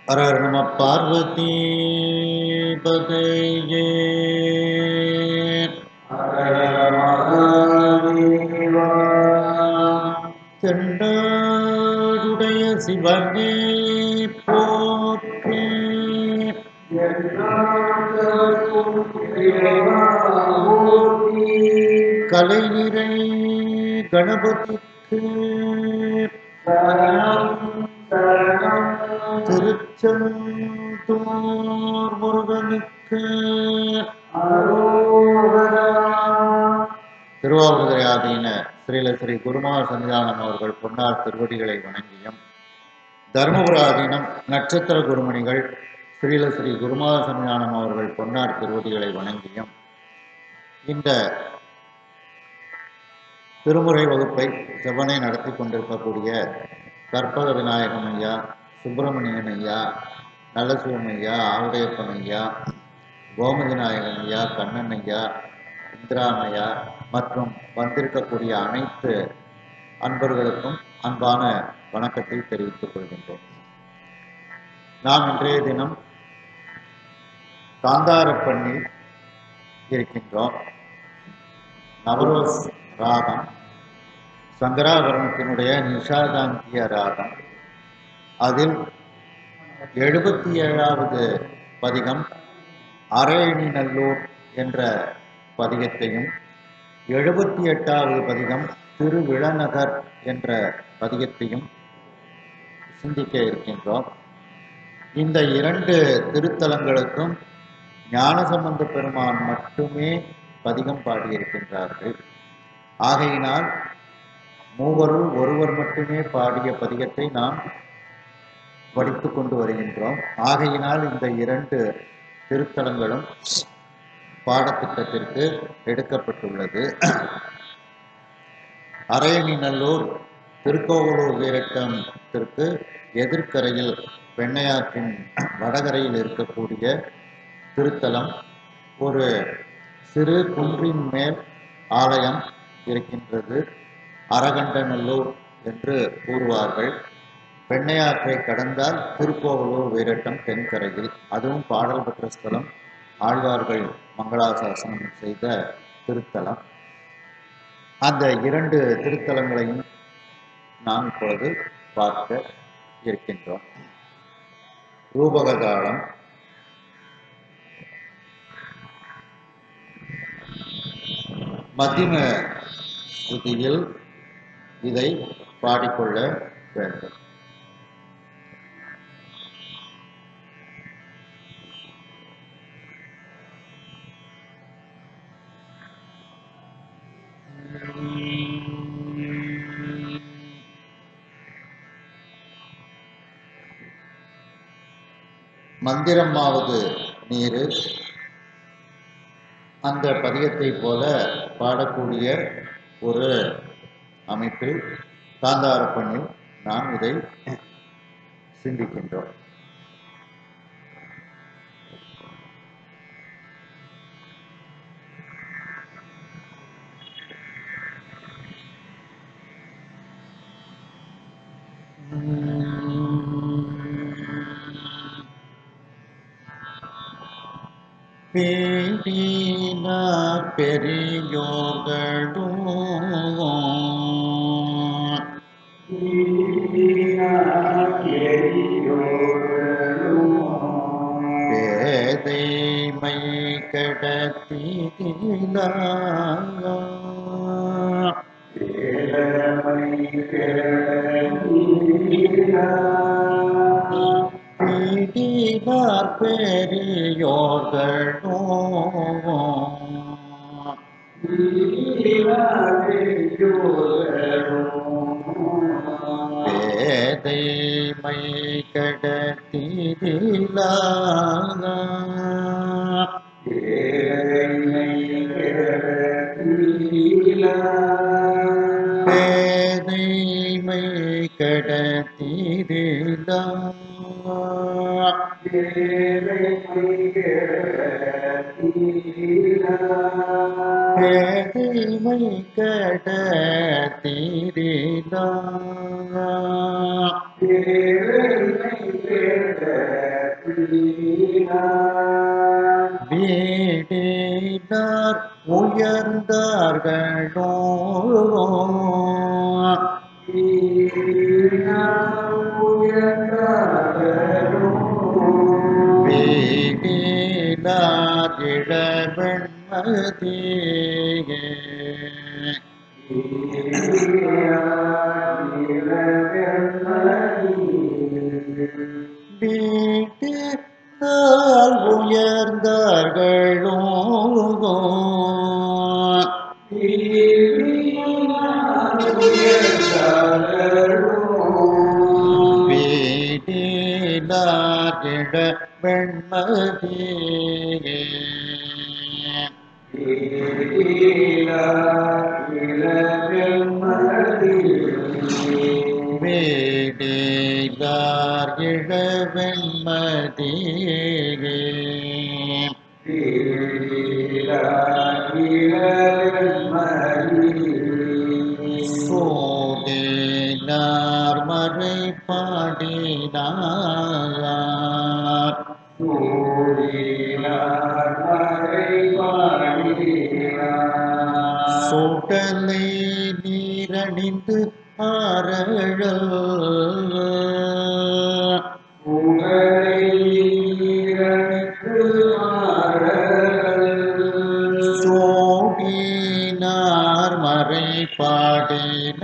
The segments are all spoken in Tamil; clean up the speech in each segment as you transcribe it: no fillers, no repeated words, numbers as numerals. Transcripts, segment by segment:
ஹர ஹர நம பார்வதி பதையே தென்னாடுடைய சிவனே போற்றி கலைநிறை கணபதிக்கு திருச்செந்தூர் முருகனுக்கு திருவாவூதுறை ஆதீன ஸ்ரீல ஸ்ரீ குருமா சன்னிதானம் அவர்கள் பொன்னார் திருவடிகளை வணங்கியும், தர்மபுர ஆதீனம் நட்சத்திர குருமணிகள் ஸ்ரீல ஸ்ரீ குருமா சன்னிதானம் அவர்கள் பொன்னார் திருவடிகளை வணங்கியும் இந்த திருமுறை வகுப்பை செவ்வனை நடத்தி கொண்டிருக்கக்கூடிய கற்பக விநாயகம் ஐயா, சுப்பிரமணியன் ஐயா, நல்லசிவம் ஐயா, ஆவுடையப்பன் ஐயா, கோமதி நாயகன் ஐயா, கண்ணன் ஐயா, இந்திராமையா மற்றும் வந்திருக்கக்கூடிய அனைத்து அன்பர்களுக்கும் அன்பான வணக்கத்தை தெரிவித்துக் கொள்கின்றோம். நாம் இன்றைய தினம் காந்தாரப்பண்ணில் இருக்கின்றோம். நவரோஸ் ராகம் சங்கராபரணத்தினுடைய நிஷாகாந்திய ராகம். அதில் 77வது பதிகம் அரையணி நல்லூர் என்ற பதிகத்தையும், 78வது பதிகம் திருவிழநகர் என்ற பதிகத்தையும் சிந்திக்க இருக்கின்றோம். இந்த இரண்டு திருத்தலங்களுக்கும் ஞானசம்பந்த பெருமான் மட்டுமே பதிகம் பாடியிருக்கின்றார்கள். ஆகையினால் மூவருள் ஒருவர் மட்டுமே பாடிய பதிகத்தை நாம் படித்து கொண்டு வருகின்றோம். ஆகையினால் இந்த இரண்டு திருத்தலங்களும் பாடத்திட்டத்திற்கு எடுக்கப்பட்டுள்ளது. அரையணி நல்லூர் திருக்கோவலூர் வீரட்டத்திற்கு எதிர்கரையில் பெண்ணையாற்றின் வடகரையில் இருக்கக்கூடிய திருத்தலம். ஒரு சிறு குன்றின் மேல் ஆலயம் இருக்கின்றது. அரகண்டநல்லூர் என்று கூறுவார்கள். பெண்ணையாற்றை கடந்தால் திருக்கோவலூர் வீரட்டம் தென்கரையில். அதுவும் பாடல் பெற்ற ஸ்தலம். ஆழ்வார்கள் மங்களாசாசனம் செய்த திருத்தலம். அந்த இரண்டு திருத்தலங்களையும் நாம் இப்பொழுது பார்க்க இருக்கின்றோம். ரூபகதாளம். மத்தியம ஸ்ருதியில் இதை பாடிக்கொள்ள வேண்டும். மந்திரமாவது நீரு. அந்த பதிகத்தை போல பாடக்கூடிய ஒரு அமைப்பில் காந்தாரப்பண்ணில் நாம் இதை சிந்திக்கின்றோம். பேடினார் பெரியோர்களும் பேதைமை கடத்தினார் பேடினார் பெரியோர்களும் பேதைமை கடத்தினார் பேதைமை கடத்தினார் பேதைமை கடத்தினார் வீட்டினால் உயர்ந்தார்களோ வீட்டினாகிட வெண்மதியே வேடிலார் இளவெண்மதியே சோதினார் மறை பாடினார் சுடலை நீரணிந்து ஆரழ சோடினார் மறை பாடினார்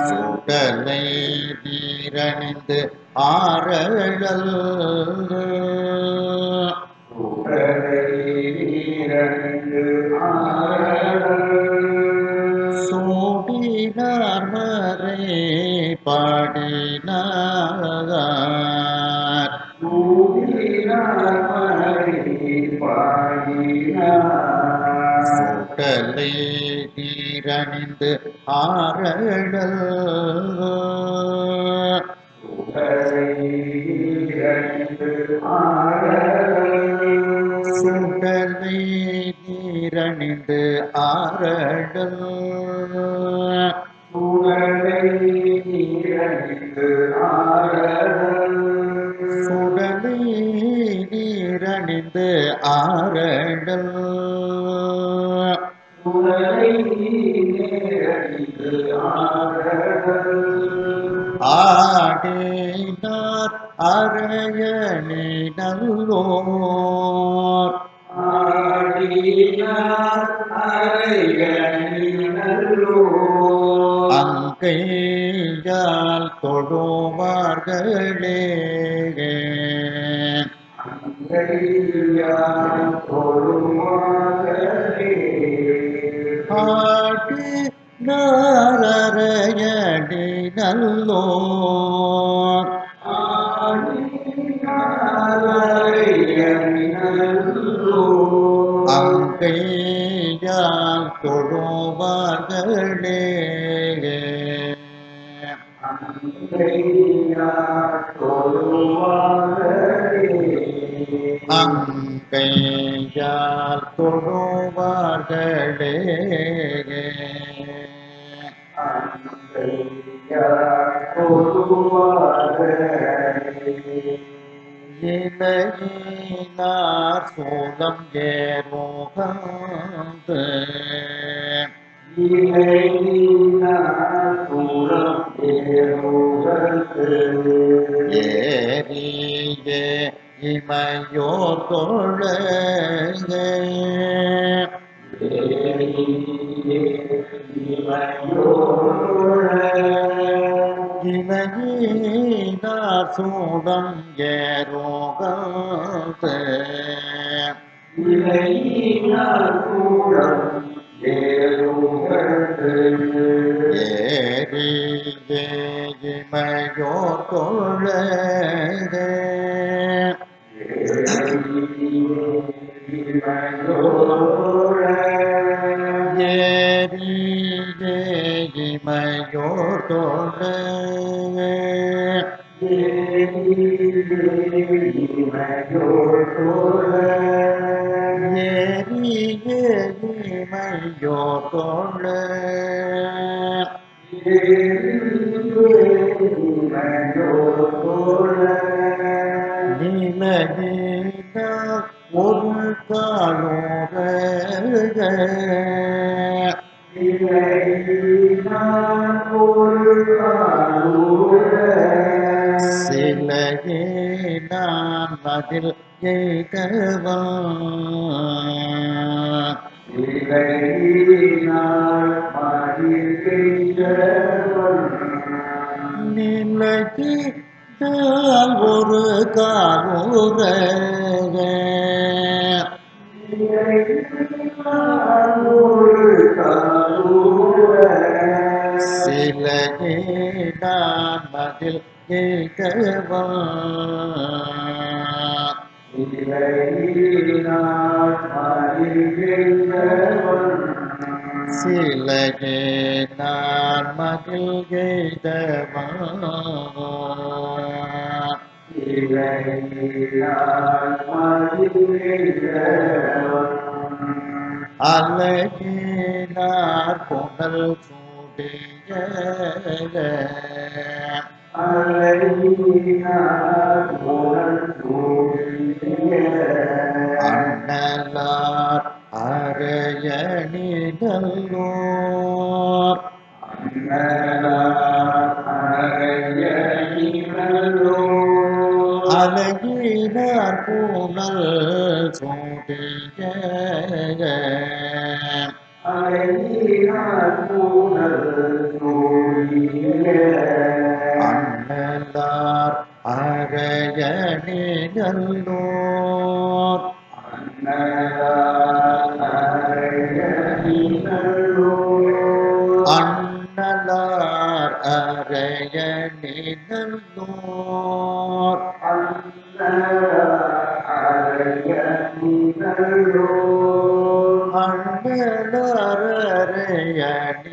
சுடலை நீரணிந்து ஆரழல் சோடினார் மறை பாடினார் சுடலை நீரணிந்து ஆரழல் சுடலை நீரணிந்து ஆரழல் சுடலை நீரணிந்து ஆரழல் ஆடினார் அரையணி நல்லோர் அங்கையால் தொழுவார்களே ஆடி நாரயடி நல்லோர் அங்கையால் தொழுவார்களே அங்கையால் தொழுவார்களே இலையினார் சோளம் ஏரோகந்து ஏறியே இமையோர் தொழ இலையினார் சோளம் ஏரோகந்து ஏறியே இமையோர் தொழ ஏறியே இமையோர் தொழ ஏறியே இமையோர் தொழ நிலையினார் ஒரு காலோக சிலையே நான் மதில் எய்தவா நிலையிட்டால் ஒரு காலோர சிலையே நான் மதில் எய்தவா சிலையே நான் மதில் எய்தவா அழகினார் புனல் சூடிய அண்ணலார் அரையணிதல்லோர் அழகினார் புனல் சூடிய அண்ணலார் அரையணிதல்லோர் அண்ணலார் அரையணிதல்லோர் அண்ணலார் அரையணிதல்லோர்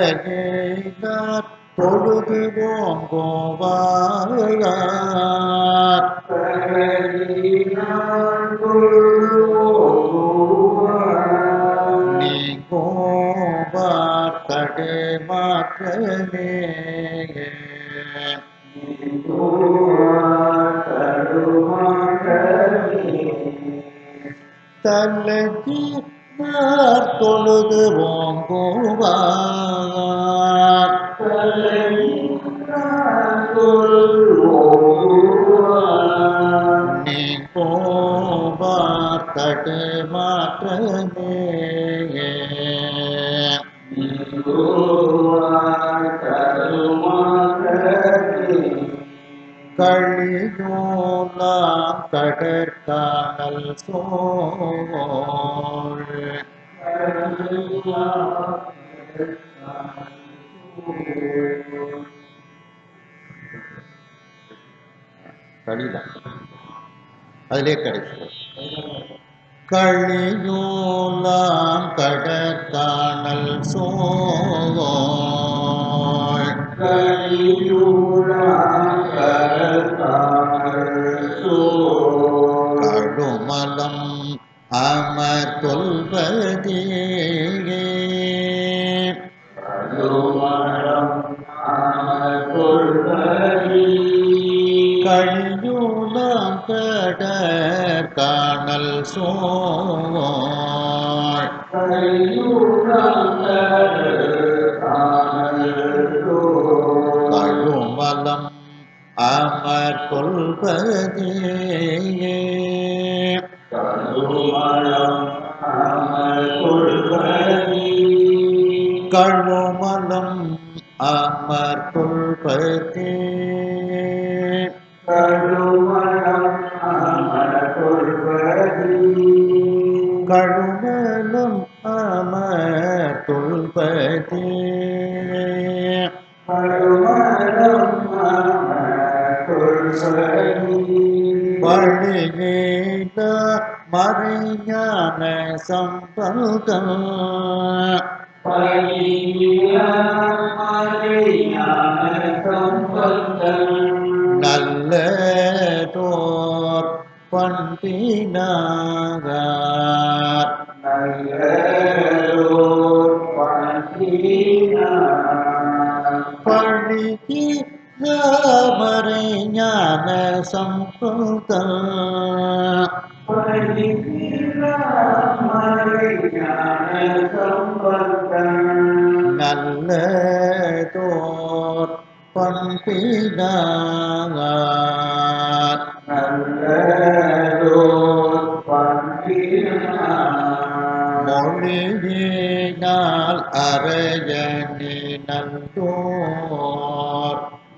தலையினார் தொழுது ஓங்கோவார் நீங்கோவார் தடை மாற்றமே தலையினார் தொழுது ஓங்கோவார் நீங்கோவார் தடை மாற்றமே கழியோலாம் கடற்கானல் சோழ் கழிதான் அதிலே கிடைச்சது கழியோலாம் கடற்கானல் சோழ் கழுமலம் அமர் கொள்வதே கழியோலாம் கடற்கானல் சோழ் கழுமலம் அமர் கொள்வதே கழுமலம் அமர் கொள்வதே கழுமலம் அமர் கொள்வதே வழிநீண்ட மறைஞான சம்பந்தம் நல்லதோர் பண்பினாகார் பழி தாமரை ஞான சம்பந்தம் நல்லதோர் பண்பினார்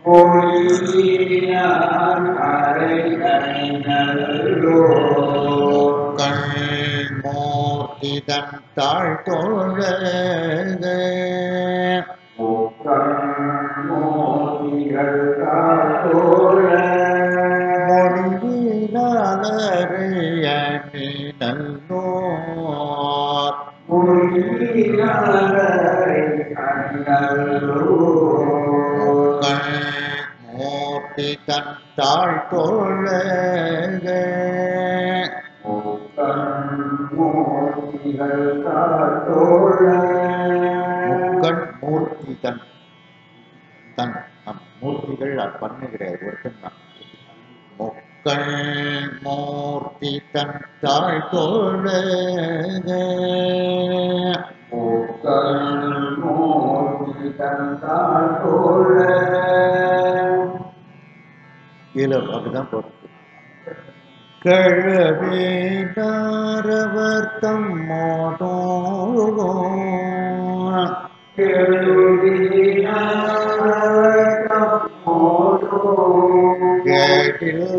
மொழியினால் அறையணி நல்லோர் கண்மூர்த்திதன் தாழ்தோழ மொழியினாலறையணி நல்லோர் மூர்த்தி தன் தாழ்தோழ முக்கண் மூர்த்தி தன் தன் மூர்த்திகள் பண்ணு கிடையாது ஒருத்தன் தான் முக்கண் மூர்த்தி தன் தாழ்தோழ கீழே அப்படிதான் போட்டு கழவேனாரவர் தம்மோதோ கேடில்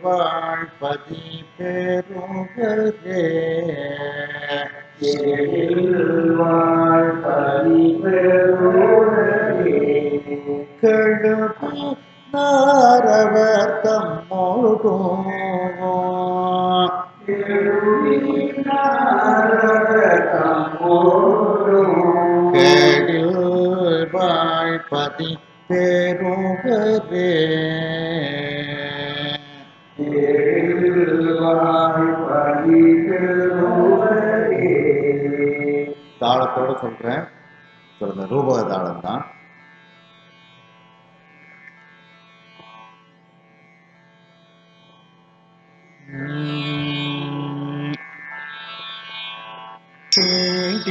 வாழ்பதி பெருகரே கழவே நாரவர் தம்மோதோ கேடில் வாழ்பதி பெருகரே தாளத்தோட சொல்றேன் சொல்லுங்க ரூபக தாளம் தான்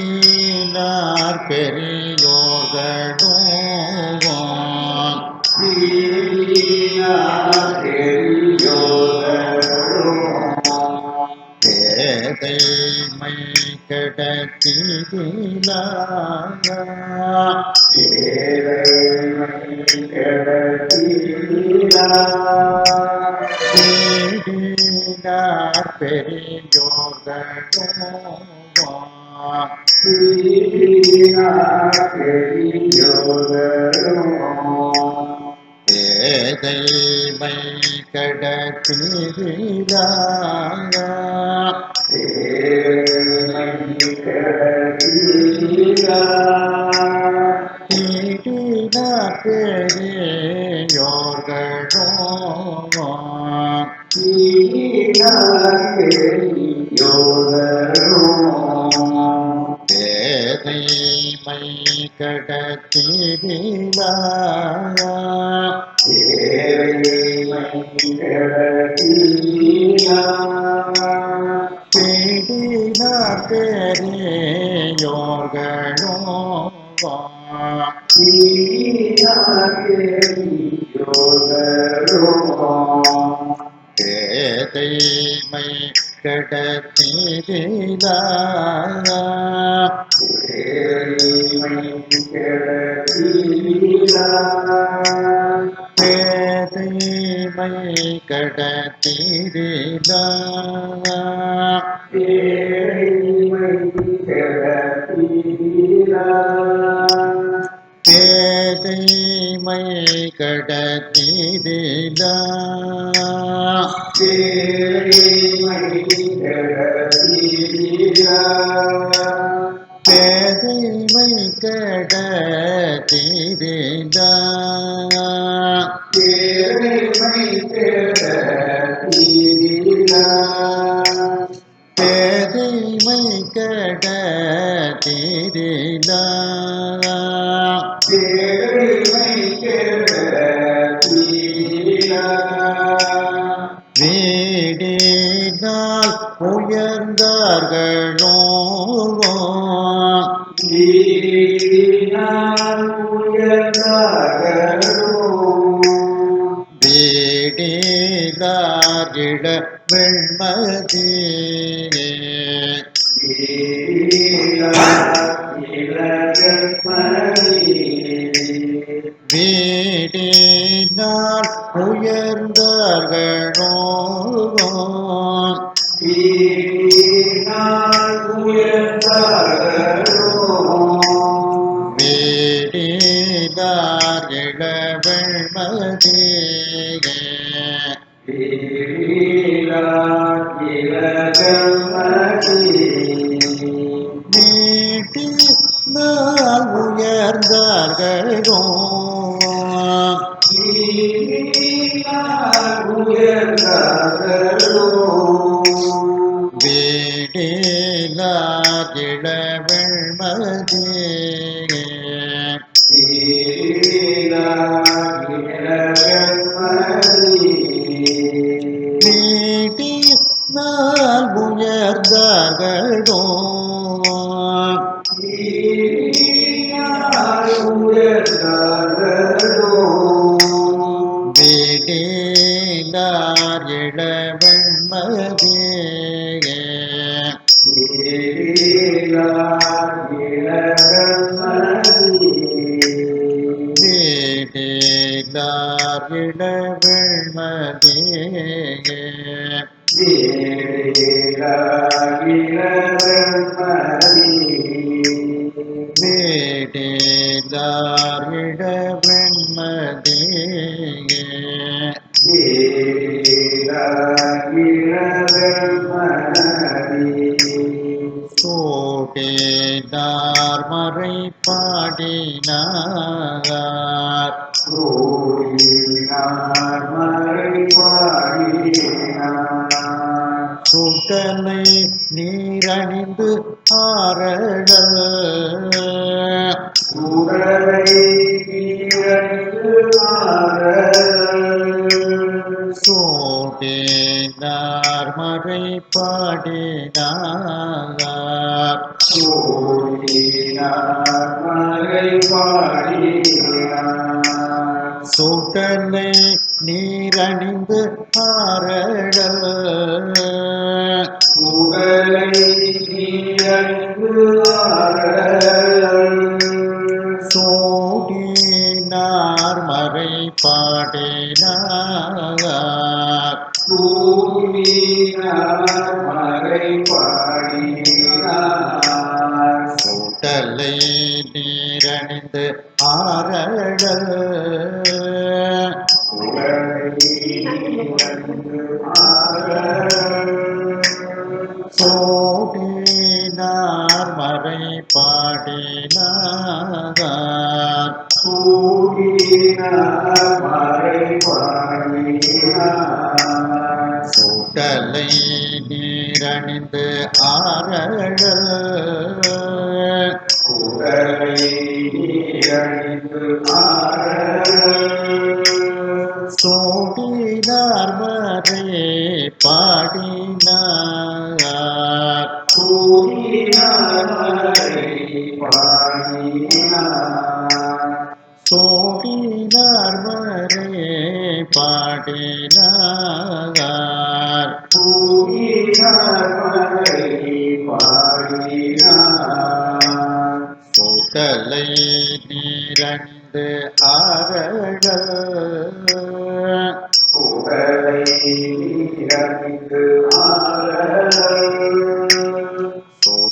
தேடினார் பெரியோர்களோ பேதைமை கடத்திலா தேடினார் பெரியோர்களோ பேதைமை கடத்திலா தேடினார் பெரியோர்களோ பேதைமை கடத்திலா தேடினார் பெரியோர்களோ பேதைமை கடத்திலா பேதைமை கடத்திலா பேதைமை கடத்திலா பேதைமை கடத்திலா பேதைமை கடத்திலா இட வெண்மதி வீடினால் உயர்ந்தார்களோ வேடினார் இளவெண்மதி வீடினால் உயர்ந்தார்களோ வேடினார் இளவெண்மதி வீடினால் உயர்ந்தார்களோ வீடினார் இளவெண்மதி வீடினார் இளவெண்மதி வீடினார் இளவெண்மதி சோடினார் மறை பாடினார் சுடலை நீரணிந்து ஆரடல் சோடினார் மறை பாடினார் சுடலை நீரணிந்து ஆரடல் சோடினார் மறை பாடினார் சுடலை நீரணிந்து ஆரடல் சோடினார் மறை பாடினார் சுடலை நீரணிந்து ஆரடல் சோடினார் மறை பாடினார் சோடினார் மறை பாடினார் சுடலை நீரணிந்து ஆரடல்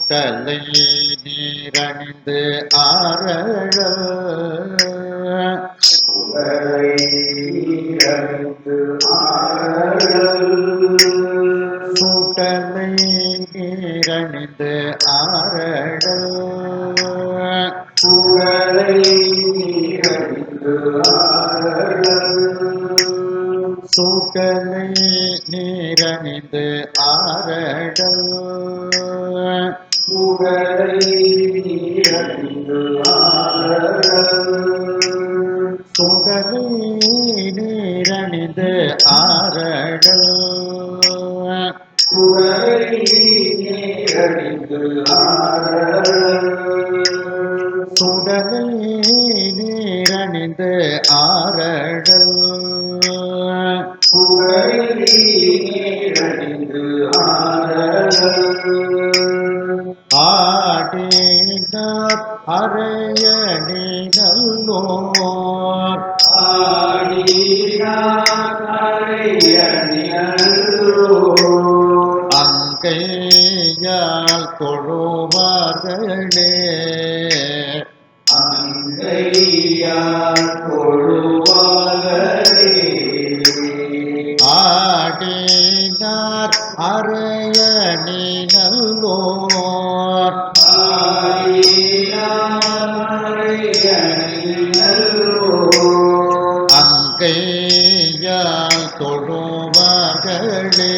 சுடலை நீரணிந்து ஆரடல் சுடலை நீரணிந்து ஆரடல் சுடலை நீரணிந்து ஆரடல் சுடலை நீரணிந்து ஆரடல் சுடலை நீரணிந்து ஆரடல் தொழுவார்களே அங்கையால் தொழுவார்களே ஆடினார் அரையணி நல்லோர் அங்கையால் தொழுவார்களே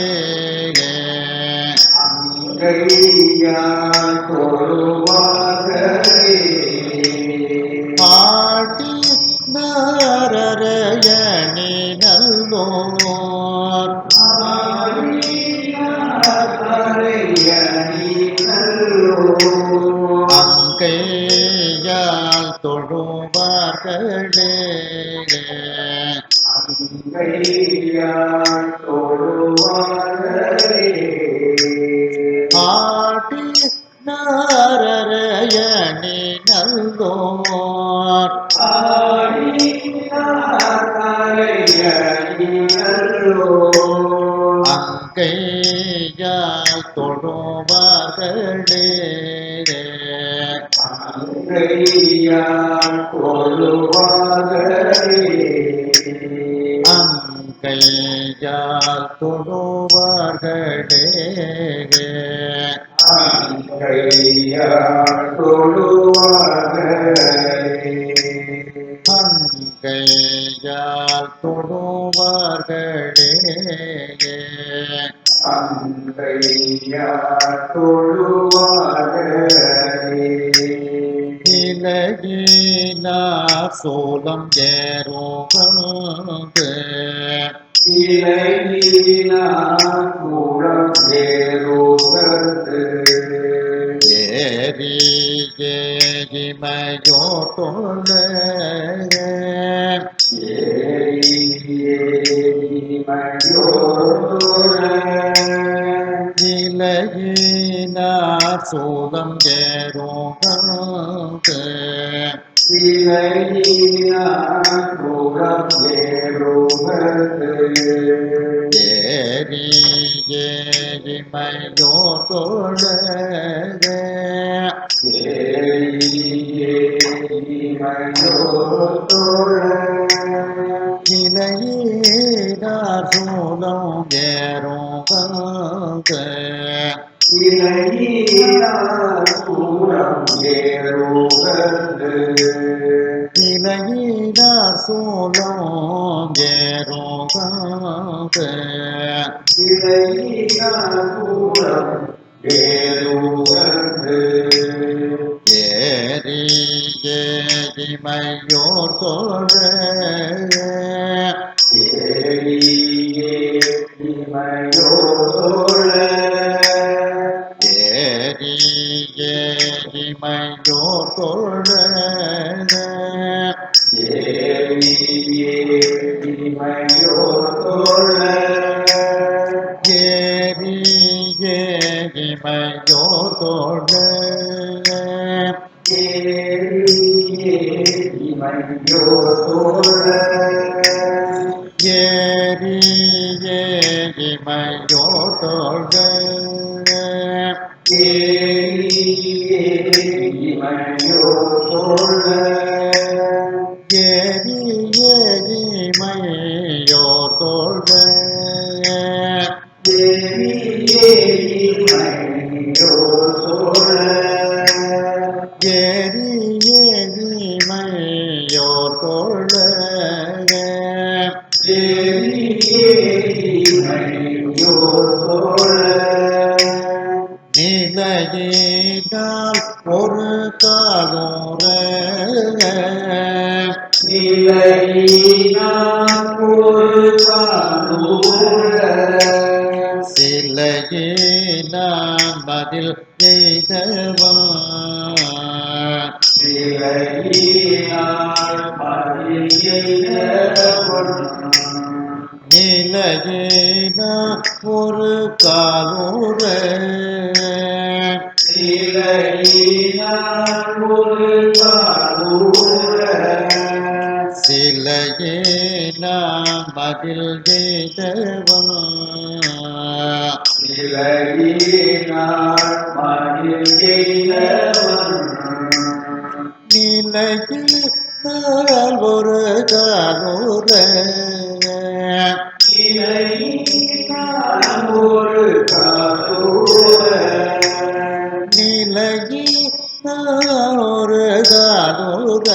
அங்கையால் தொழுவார்களே ஆடி நாரரையணி நல்லோர் அங்கையால் தொழுவார்களே அங்கையால் தொழுவார்களே ஆடி நாரரையணி நல்லோர் அங்கையால் தொழுவார்களே அங்கையால் தொழுவார்களே அங்கையால் தொழுவார்களே அங்கையால் தொழுவார்களே அங்கையால் தொழுவார்களே அங்கையால் தொழுவார்களே இலகினார் சோலம் ஏறுவது இலையினார் குளம் ஏறுவது ஏறி ஏகிமையோ தொழ இலகினார் சோலம் ஏறுவது ஏறி ஏகிமையோ தொழ இலையினார் சோலம் ஏறுவது இலையினார் சோலம் ஏறுவது ஏறி ஏகிமையோர் தொழ ஏறி ஏகிமையோர் தொழ ஏறி ஏகிமையோர் தொழ ஏறி ஏகிமையோர் தொழ ஏறி ஏகிமையோர் தொழ ஏறி ஏகிமையோர் தொழ நிலையினால் ஒரு காலோர சிலையினால் பதில் எய்தவா நிலையினால் ஒரு காலோர சிலையினால் பதில் எய்தவா நிலையினார் மணில் எய்தவன் நிலையினால் ஒரு காலூர நிலையினார் ஒரு காதூர நிலையினால் ஒரு காலூர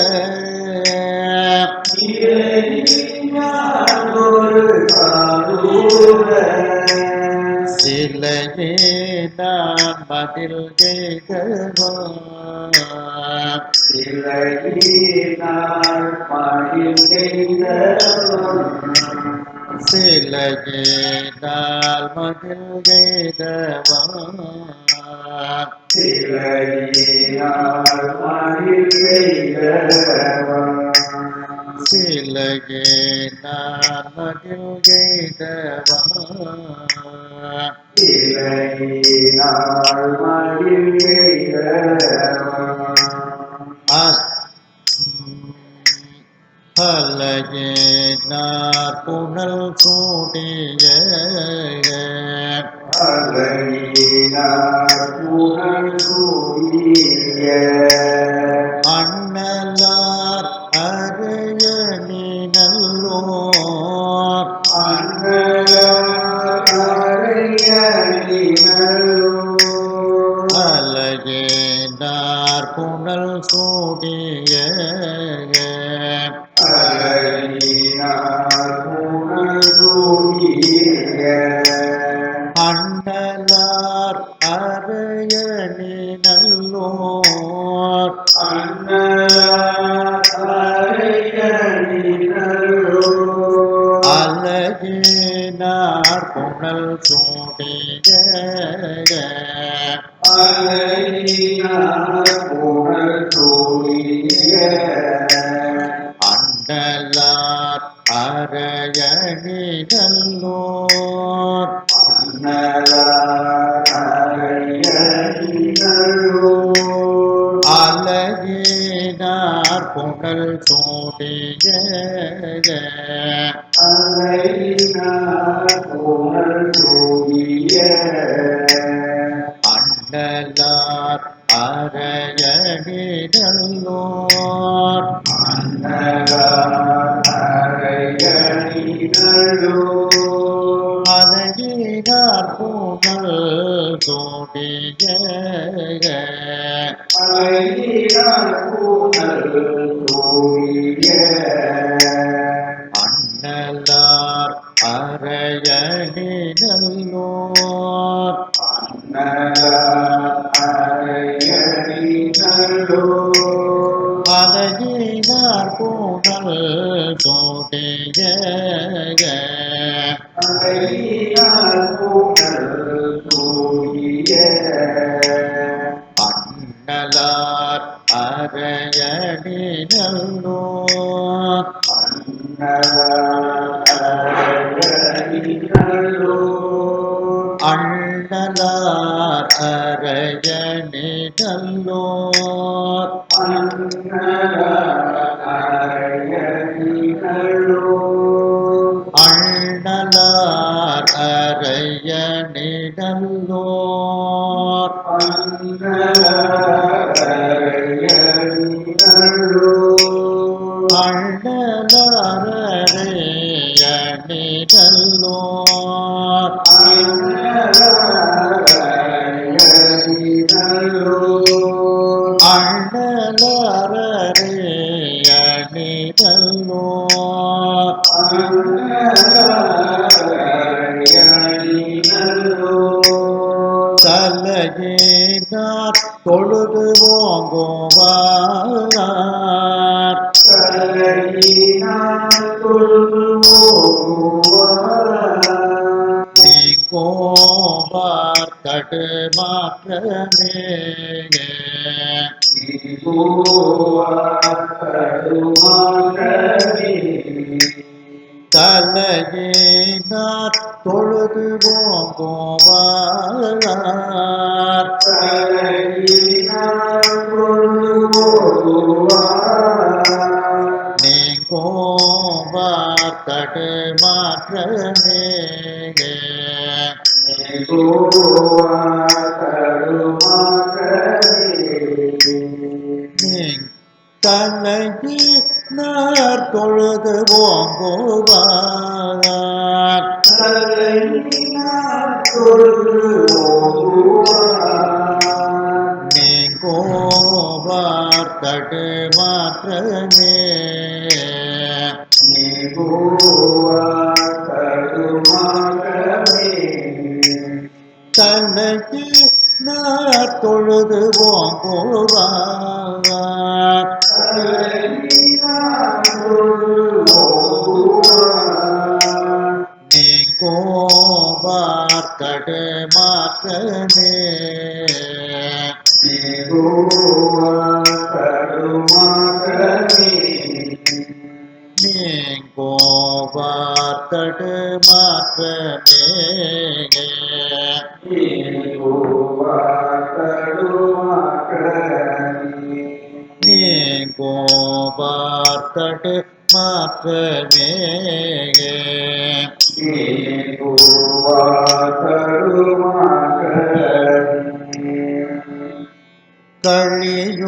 நிலையினார் ஒரு காதூர சிலையே நான் மதில் எய்தவா சிலையினார் மணில் எய்தவன் சிலையே நான் மதில் எய்தவா சிலையினார் மணில் எய்தவன் சிலையே நான் மதில் எய்தவா சிலையினார் மணில் எய்தவன் அலகே நார் புனல் சூடிய அலையினார் புகழ் சூடிய அண்ணலார் அரையணி நல்லோர் அண்ணலார் அரையணினல்லோர் அலகே நார் புனல் சூடிய அலையினார் புகழ் சூடிய அண்ணலார் அரையணி நல்லோர் அண்ணலார் அரையணினல்லோர் அலகே நார் புனல் சூடிய அலையினார் புகழ் சூடிய அண்ணலார் அரையணி நல்லோர் அண்ணலார் அரையணினல்லோர் அலகே நார் புனல் சூடிய அலையினார் புகழ் சூடிய அண்ணலார் அரையணி நல்லோர் அண்ணலார் அரையணினல்லோர் அலகினார் புனல் சூடிய அலையினார் புகழ் சூடிய அண்ணலார் அரையணி நல்லோர் அண்ணலார் அரையணினல்லோர் அலகினார் புனல் சூடிய அலையினார் புகழ் சூடிய அண்ணலார் அரையணி நல்லோர் அண்ணலார் அரையணினல்லோர் அண்ணலார் அரையணி நல்லோர் அண்ணலார் அரையணினல்லோர் அண்ணலார் அரையணி நல்லோர் அண்ணலார் அரையணினல்லோர் அண்ணலார் அரையணி நல்லோர் அண்ணலார் அரையணினல்லோர் அண்ணலார் அரையணி நல்லோர் அண்ணலார் அரையணினல்லோர் தலையே நார் தொழுது ஓங்குவார் தலையினார் தொழுவோவார் நீங்கோவார் தடுமாற்றமே நீங்கோவார் தடுமாற்றமே தலையே நார் தொழுது ஓங்குவார் தலையினார் தொழுவோவார் நீங்கோவார் தடுமாற்றமே தலையினார் தொழுது ஓங்குவார் நீங்கோவார் தடு மாற்றமே தலையினார் தொழுது ஓங்குவார் நீங்கோவார் தடு மாற்றமே நீங்கோவார் தடு மாற்றமே நீங்கோவார் தடு மாற்றமே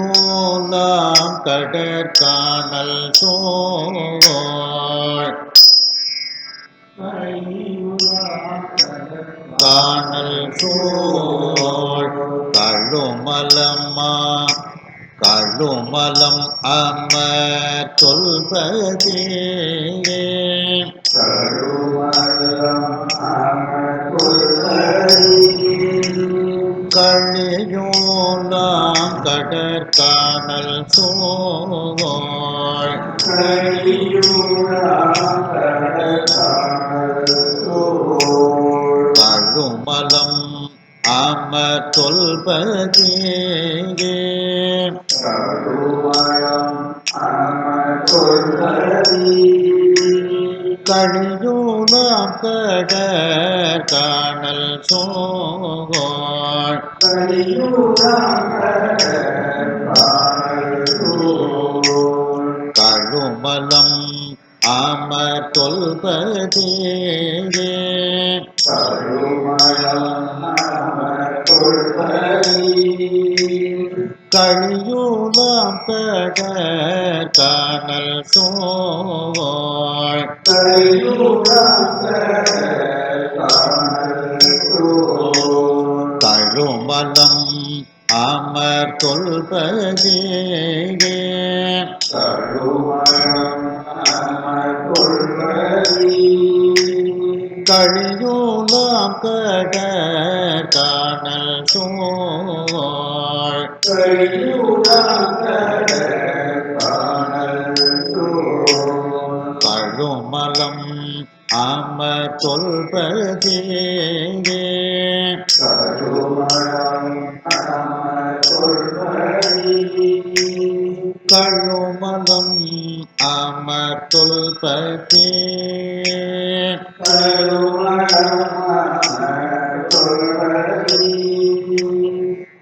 கழியோலாம் கடற்கானல் சோழ் கானல் சோழ் கழுமலம் அமர் சொல்பதே கழியோலாம் கடற்கானல் சோழ் கழுமலம் அமர் சொல்பதே கழியோலாம் கடற்கானல் சோழ் கழுமலம் அமர் சொல்பதே கழியோலாம் கடற்கானல் சோழ் கழுமலம் அமர் சொல்பதே கழியோலாம் கடற்கானல் சோழ் கழுமலம் அமர் சொல்பதே கழுமலம் அமர் சொல்பதே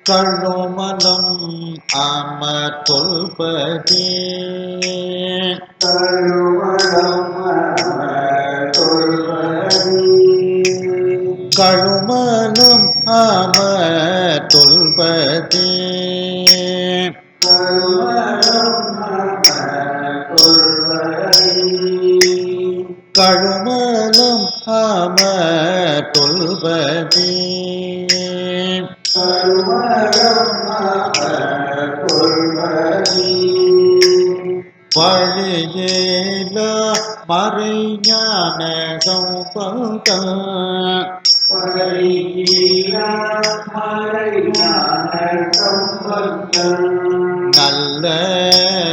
கழுமலம் அமர் சொல்பதே கழுமலம் அமர் சொல்பதே கழுமலம் அமர் சொல்பதே பழியேல மறைஞான சம்பந்தம்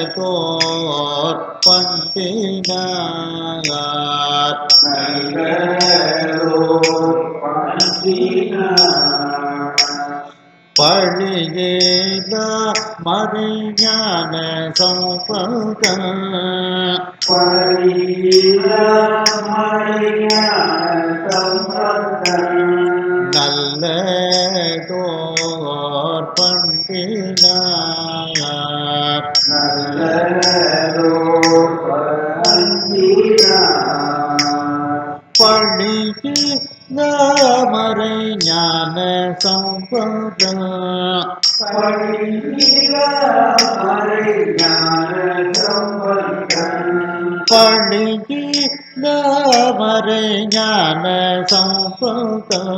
நல்லதோர் பண்பினார் பழியேல மறைஞான சம்பந்தம் நல்லதோர் பண்பினார் பழியே தாமரை ஞான சம்பதம் பழகி தாமரை ஞான சம்பதம்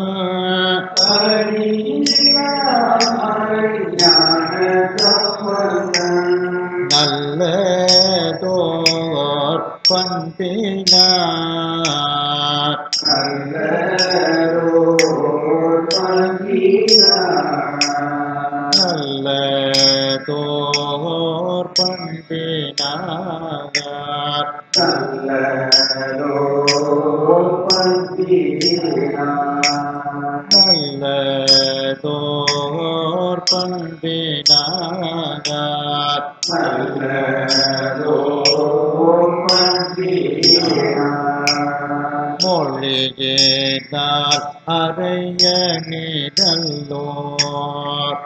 நல்லதோர் பண்பினார் நல்லதோர் பண்பினார் நல்லதோர் பண்பினார் மொழியினால் அறைய நிழல்லோர்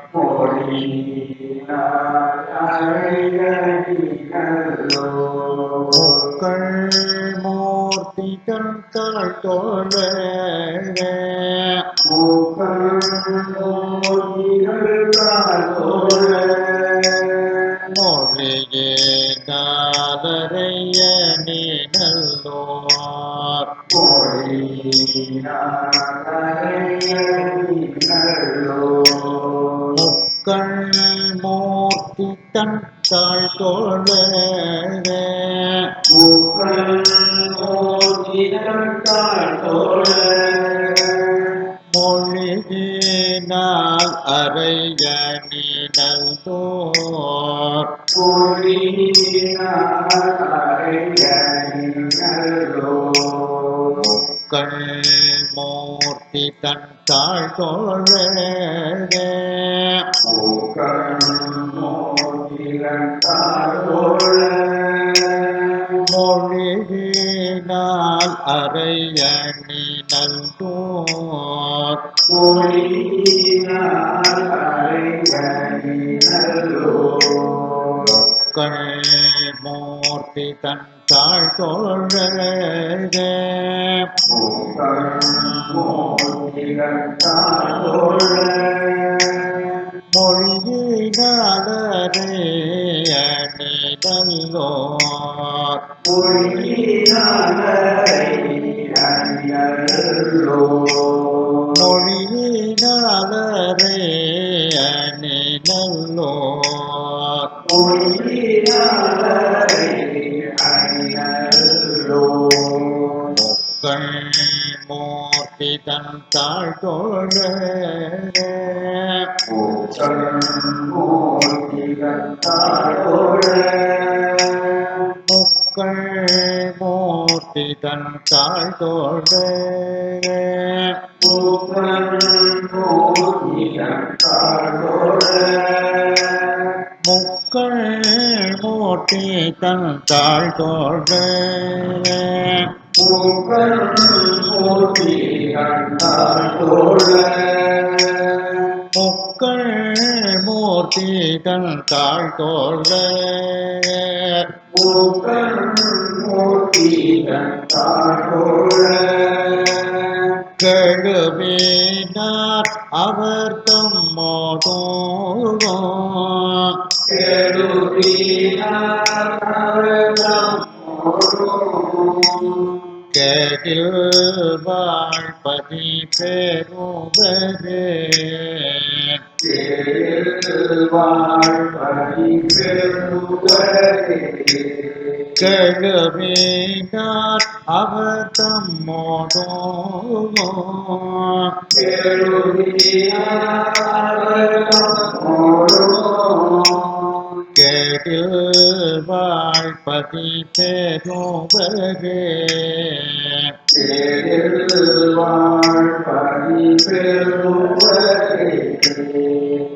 முக்கள் மூர்த்திகள் தாழ்த்தோழ மொழியினால் அறைய நிழல்லோர் முக்கள் மூர்த்தி தன் தாழ்த்தோழ மொழியினால் அறைய நிழல்தோர் முக்கள் மூர்த்தி தன் தாழ்த்தோழ மொழியினால் அறைய நிழல்தோர் முக்கள் மூர்த்தி தன் தாழ்த்தோழ மொழியினாலரே நிழல்லோர் மொழியினாலரே நிழல்லோர் முக்கள் மூர்த்தி தன் தாழ்த்தோழ முக்கள் மூர்த்தி தன் தாழ்த்தோழ முக்கள் மூர்த்தி தன் தாழ்த்தோழ முக்கள் மூர்த்தி தன் தாழ்த்தோழ கெழுவினார் அவர் தம்மோதோ கேடில் வாழ்பதி பெறுவரே கெழுவினார் அவர் தம்மோதோ கேடில் வாழ்பதி பெறுவரே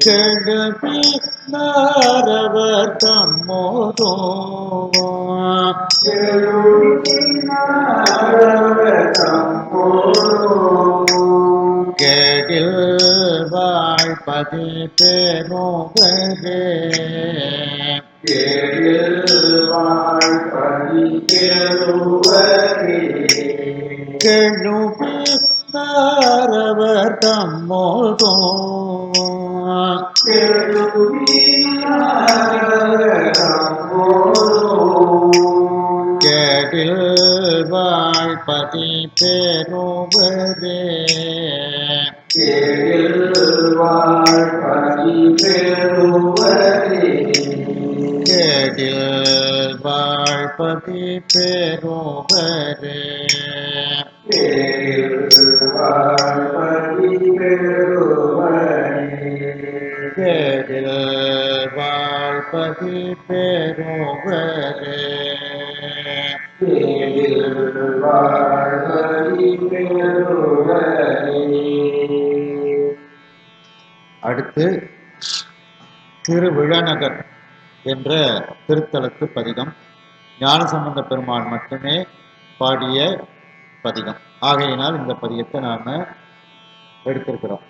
கெழுவி நாரவர் தம்மோதோ கேடில் வாழ்பதி பெறுவரே கெழுவி தாரவர் தம்மோதும் கேடில் வாழ்பதி பெருவரே கேடில் வாழ்பதி பெருவரே கேடில் வாழ்பதி பெருவரே அடுத்து திருவிழநகர் என்ற திருத்தலத்து பதிகம். ஞானசம்பந்த பெருமான் மட்டுமே பாடிய பதிகம் ஆகையினால் இந்த பதிகத்தை நாம எடுத்திருக்கிறோம்.